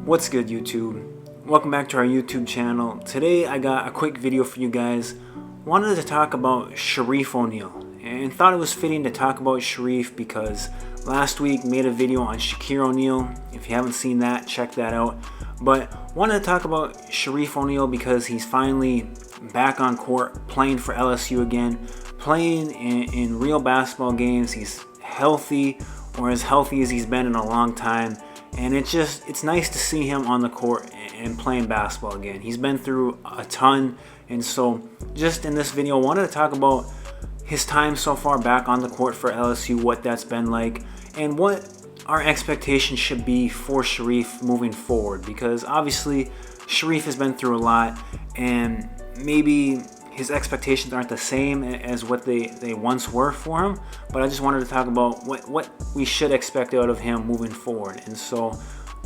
What's good, YouTube? Welcome back to our YouTube channel. Today I got a quick video for you guys. Wanted to talk about Shareef O'Neal and thought it was fitting to talk about Shareef because last week made a video on Shaquille O'Neal. If you haven't seen that, check that out. But wanted to talk about Shareef O'Neal because he's finally back on court playing for LSU again, playing in real basketball games. He's healthy, or as healthy as he's been in a long time. And it's nice to see him on the court and playing basketball again. He's been through a ton, and so just in this video, I wanted to talk about his time so far back on the court for LSU, what that's been like, and what our expectations should be for Shareef moving forward. Because obviously, Shareef has been through a lot, and maybe his expectations aren't the same as what they once were for him, but I just wanted to talk about what we should expect out of him moving forward. And so,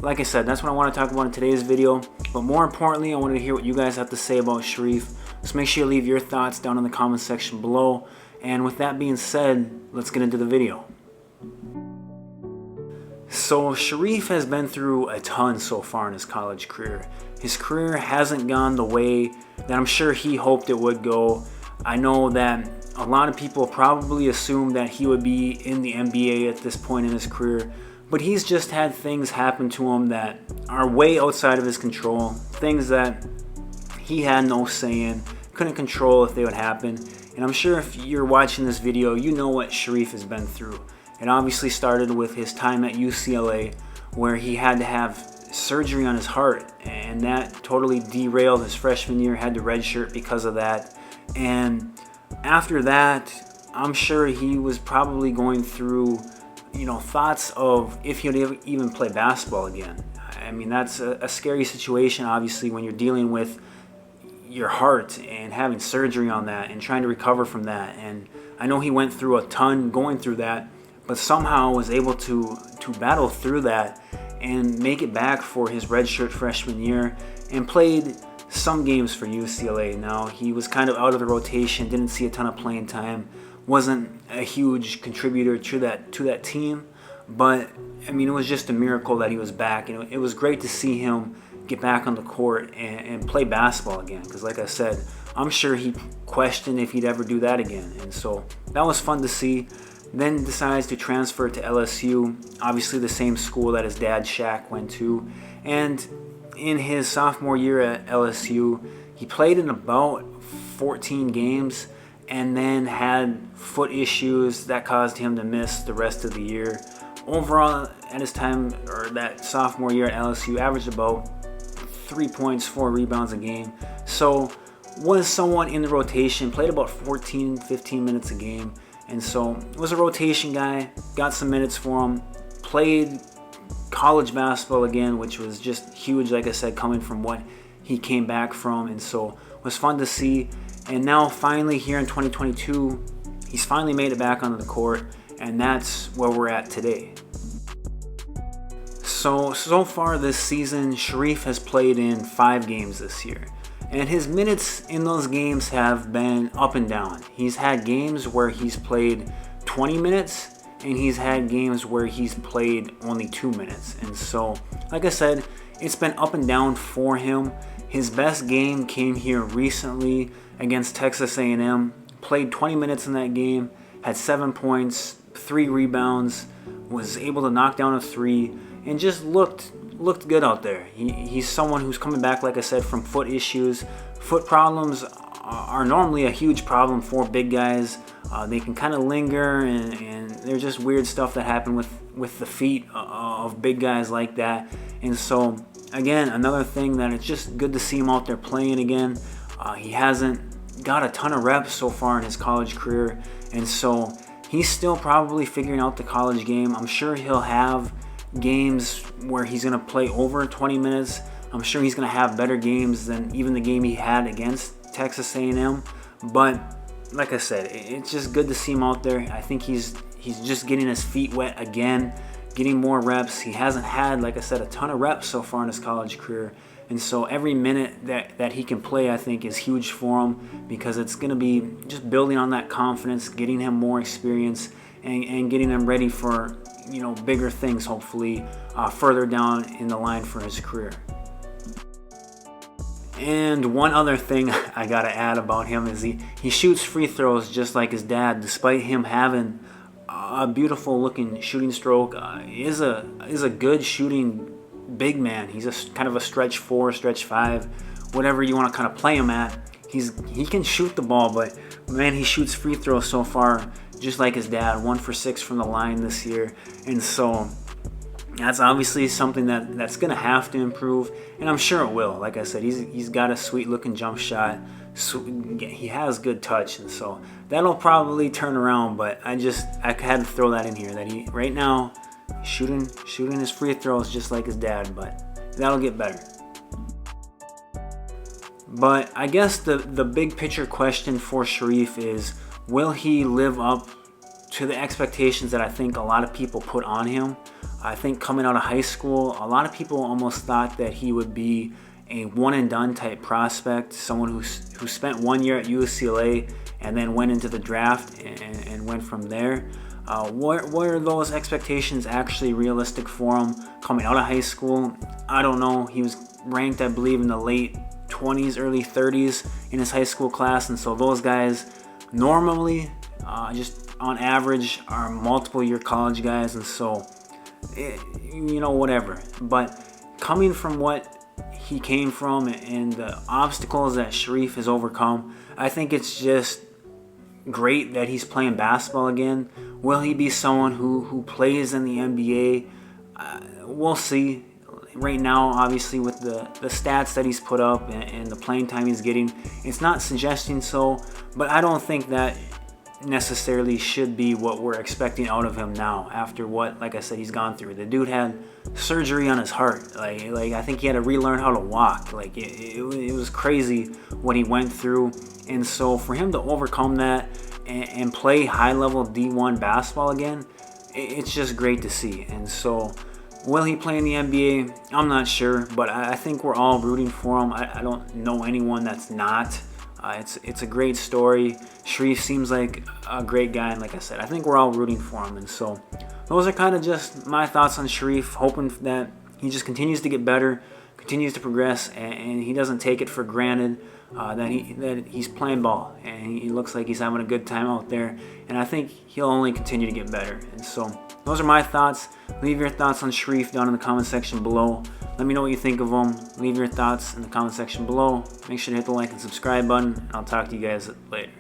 like I said, that's what I want to talk about in today's video. But more importantly, I wanted to hear what you guys have to say about Shareef. So make sure you leave your thoughts down in the comment section below. And with that being said, let's get into the video. So Shareef has been through a ton so far in his college career. His career hasn't gone the way that I'm sure he hoped it would go. I know that a lot of people probably assumed that he would be in the NBA at this point in his career, but he's just had things happen to him that are way outside of his control, things that he had no say in, couldn't control if they would happen. And I'm sure if you're watching this video, you know what Shareef has been through. It obviously started with his time at UCLA, where he had to have surgery on his heart, and that totally derailed his freshman year, had to redshirt because of that. And after that, I'm sure he was probably going through, thoughts of if he would even play basketball again. I mean, that's a scary situation, obviously, when you're dealing with your heart and having surgery on that and trying to recover from that. And I know he went through a ton going through that, but somehow was able to battle through that and make it back for his redshirt freshman year, and played some games for UCLA. Now, he was kind of out of the rotation, didn't see a ton of playing time, wasn't a huge contributor to that team, but I mean, it was just a miracle that he was back, and it was great to see him get back on the court and play basketball again, because like I said, I'm sure he questioned if he'd ever do that again, and so that was fun to see. Then decides to transfer to LSU, obviously the same school that his dad Shaq went to. And in his sophomore year at LSU, he played in about 14 games and then had foot issues that caused him to miss the rest of the year. Overall, at his time, or that sophomore year at LSU, averaged about 3 points, 4 rebounds a game. So was someone in the rotation, played about 14, 15 minutes a game. And so was a rotation guy, got some minutes for him, played college basketball again, which was just huge, like I said, coming from what he came back from. And so it was fun to see. And now finally here in 2022, he's finally made it back onto the court, and that's where we're at today. So far this season, Shareef has played in 5 games this year. And his minutes in those games have been up and down. He's had games where he's played 20 minutes, and he's had games where he's played only 2 minutes. And so, like I said, it's been up and down for him. His best game came here recently against Texas A&M. Played 20 minutes in that game, had 7 points, 3 rebounds, was able to knock down a 3, and just looked good out there. He's someone who's coming back, like I said, from foot issues. Foot problems are normally a huge problem for big guys. They can kind of linger, and there's just weird stuff that happen with the feet of big guys like that. And so, again, another thing that it's just good to see him out there playing again. He hasn't got a ton of reps so far in his college career, and so he's still probably figuring out the college game. I'm sure he'll have games where he's going to play over 20 minutes. I'm sure he's going to have better games than even the game he had against Texas A&M. But like I said, it's just good to see him out there. I think he's just getting his feet wet again, getting more reps. He hasn't had, like I said, a ton of reps so far in his college career. And so every minute that he can play, I think, is huge for him, because it's going to be just building on that confidence, getting him more experience, and getting him ready for bigger things hopefully further down in the line for his career. And one other thing I gotta add about him is he shoots free throws just like his dad, despite him having a beautiful looking shooting stroke. Is a good shooting big man. He's kind of a stretch 4, stretch 5, whatever you want to kind of play him at. He can shoot the ball, but man, he shoots free throws so far just like his dad, 1 for 6 from the line this year. And so that's obviously something that's going to have to improve, and I'm sure it will. Like I said, he's got a sweet-looking jump shot. He has good touch, and so that'll probably turn around, but I had to throw that in here, that he, right now, shooting his free throws just like his dad, but that'll get better. But I guess the big picture question for Shareef is, will he live up to the expectations that I think a lot of people put on him? I think coming out of high school, a lot of people almost thought that he would be a one-and-done type prospect, someone who spent 1 year at UCLA and then went into the draft and went from there. Were those expectations actually realistic for him coming out of high school? I don't know. He was ranked, I believe, in the late 20s, early 30s in his high school class, and so those guys normally, just on average, are multiple-year college guys, and so whatever. But coming from what he came from and the obstacles that Shareef has overcome, I think it's just great that he's playing basketball again. Will he be someone who plays in the NBA? We'll see. Right now, obviously, with the stats that he's put up and the playing time he's getting, it's not suggesting so, but I don't think that necessarily should be what we're expecting out of him now after what, like I said, he's gone through. The dude had surgery on his heart. Like I think he had to relearn how to walk. Like it was crazy what he went through, and so for him to overcome that and play high-level D1 basketball again, it's just great to see. And so will he play in the NBA? I'm not sure, but I think we're all rooting for him. I don't know anyone that's not. It's a great story. Shareef seems like a great guy, and like I said, I think we're all rooting for him. And so those are kind of just my thoughts on Shareef, hoping that he just continues to get better, continues to progress, and he doesn't take it for granted that he's playing ball, and he looks like he's having a good time out there, and I think he'll only continue to get better. And so those are my thoughts. Leave your thoughts on Shareef down in the comment section below. Let me know what you think of him. Leave your thoughts in the comment section below. Make sure to hit the like and subscribe button, and I'll talk to you guys later.